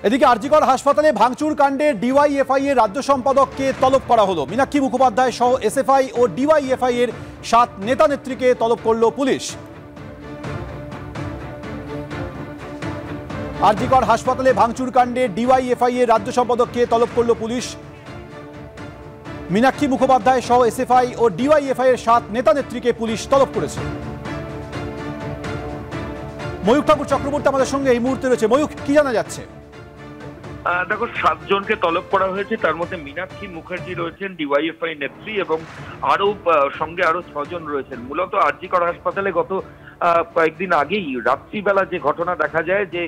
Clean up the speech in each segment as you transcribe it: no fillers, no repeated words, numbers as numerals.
এদিকে আরজিকর হাসপাতালে ভাঙচুর কাণ্ডে ডিওয়াইএফআই এর রাজ্য সম্পাদককে তলব করা হলো। মীনাক্ষী মুখোপাধ্যায় সহ এসএফআই ও ডিওয়াইএফআই এর 7 নেতা নেত্রীকে তলব করল পুলিশ। আরজিকর হাসপাতালে ভাঙচুর কাণ্ডে ডিওয়াইএফআই এর রাজ্য সম্পাদককে তলব করল পুলিশ। মীনাক্ষী মুখোপাধ্যায় সহ এসএফআই ও ডিওয়াইএফআই এর 7 নেতা নেত্রীকে পুলিশ তলব করেছে। ময়ূক ঠাকুর চক্রবর্তী আমাদের সঙ্গে এই মুহূর্তে রয়েছে। ময়ূক, কি জানা যাচ্ছে? দেখো, 7 জনকে তলব করা হয়েছে। তার মধ্যে মীনাক্ষী মুখার্জি রয়েছেন, ডিওয়াইএফআই নেত্রী, এবং সঙ্গে আরো 6 জন রয়েছেন। মূলত আরজিকর হাসপাতালে গত কয়েকদিন আগেই রাত্রিবেলা যে ঘটনা দেখা যায় যে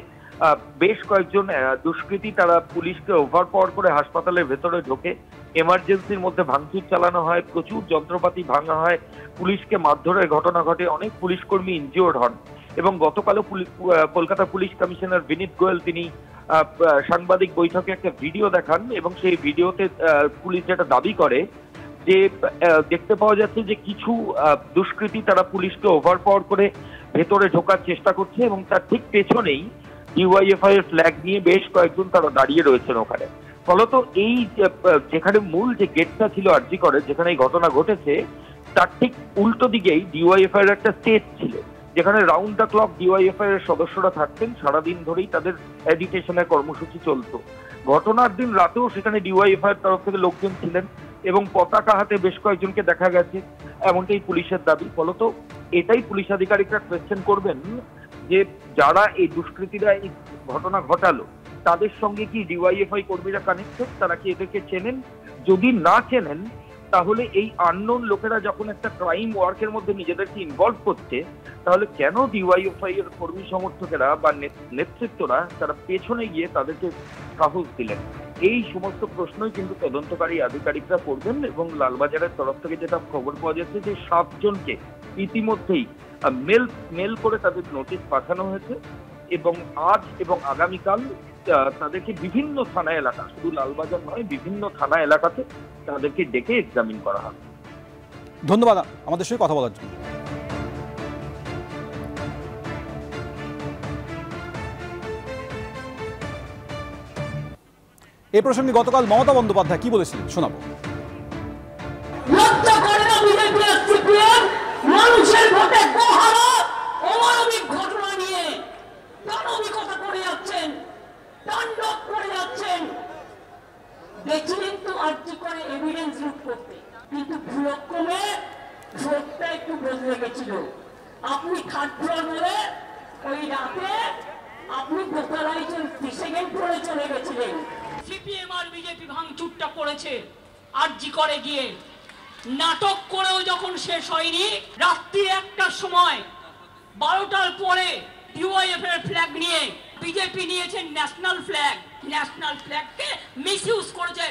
বেশ কয়েকজন দুষ্কৃতী তারা পুলিশকে ওভারপাওয়ার করে হাসপাতালের ভেতরে ঢোকে, এমার্জেন্সির মধ্যে ভাঙচুর চালানো হয়, প্রচুর যন্ত্রপাতি ভাঙা হয়, পুলিশকে মারধরের ঘটনা ঘটে, অনেক পুলিশ কর্মী ইনজিওর্ড হন। এবং গতকালও কলকাতা পুলিশ কমিশনার বিনীত গোয়েল তিনি সাংবাদিক বৈঠকে একটা ভিডিও দেখান, এবং সেই ভিডিওতে পুলিশ যেটা দাবি করে যে দেখতে পাওয়া যাচ্ছে যে কিছু দুষ্কৃতী তারা পুলিশকে ওভারপাওয়ার করে ভেতরে ঢোকার চেষ্টা করছে, এবং তার ঠিক পেছনেই ডিওয়াইএফআই এর ফ্ল্যাগ নিয়ে বেশ কয়েকজন তারা দাঁড়িয়ে রয়েছেন ওখানে। ফলত এই যেখানে মূল যে গেটটা ছিল আরজিকরের, যেখানে এই ঘটনা ঘটেছে, তার ঠিক উল্টো দিকেই ডিওয়াইএফআই এর একটা স্টেজ ছিল, যেখানে রাউন্ড দ্য ক্লক ডিওয়াইএফআই এর সদস্যরা থাকতেন। সারাদিন ধরেই তাদের এডিটেশনের কর্মসূচি চলতো। ঘটনার দিন রাতেও সেখানে ডিওয়াইএফআই এর তরফ থেকে লোকজন ছিলেন, এবং পতাকা হাতে বেশ কয়েকজনকে দেখা গেছে, এমনটাই পুলিশের দাবি। ফলত এটাই পুলিশ আধিকারিকরা কোয়েশ্চেন করবেন যে যারা এই দুষ্কৃতীরা এই ঘটনা ঘটালো তাদের সঙ্গে কি ডিওয়াইএফআই কর্মীরা কানেক্টেড, তারা কি এদেরকে চেনেন? যদি না চেনেন, তাহলে এই আননোন লোকেরা যখন একটা ক্রাইম ওয়ার্কের মধ্যে নিজেদেরকে ইনভলভ করছে, তাহলে কেন ডিওয়াইএফআই এর কর্মী সমর্থকেরা বা নেতৃত্বরা তারা পেছনে গিয়ে তাদেরকে সাহস দিলেন? এই সমস্ত প্রশ্নই কিন্তু তদন্তকারী আধিকারিকরা করবেন। এবং লালবাজারের তরফ থেকে যেটা খবর পাওয়া যাচ্ছে যে 7 জনকে ইতিমধ্যেই মেল করে তাদের নোটিশ পাঠানো হয়েছে, এবং আজ এবং আগামীকাল তাদেরকে বিভিন্ন থানা এলাকা, শুধু লালবাজার নয়, বিভিন্ন থানা এলাকাতে তাদেরকে ডেকে এক্সামিন করা হবে। ধন্যবাদ আমাদের সঙ্গে কথা বলার জন্য। এই প্রসঙ্গে গতকাল মমতা বন্দ্যোপাধ্যায় কি বলেছিলেন শোনাবো। মানুষের ভোটে গোহারা অমানবিক ঘটনা নিয়ে দানবিকতা করে যাচ্ছেন, তাণ্ডব করে যাচ্ছেন। দেখছিলেন তো আর্জি করে এভিডেন্স লুট করতে, কিন্তু ভুলক্রমে ভোটটা একটু বদলে গেছিল। আপনি থার্ড ফ্লোর বলে ওই রাতে আপনি দোতলায় 2nd ফ্লোরে চলে গেছিলেন। সিপিএম আর বিজেপি ভাঙচুরটা করেছে আর্জি করে গিয়ে, নাটক করেও যখন শেষ হয়নি, রাত্রি 1টার সময় 12টার পরে ডিওয়াইএফ এর ফ্ল্যাগ নিয়ে বিজেপি নিয়েছে ন্যাশনাল ফ্ল্যাগকে মিসইউজ করেছে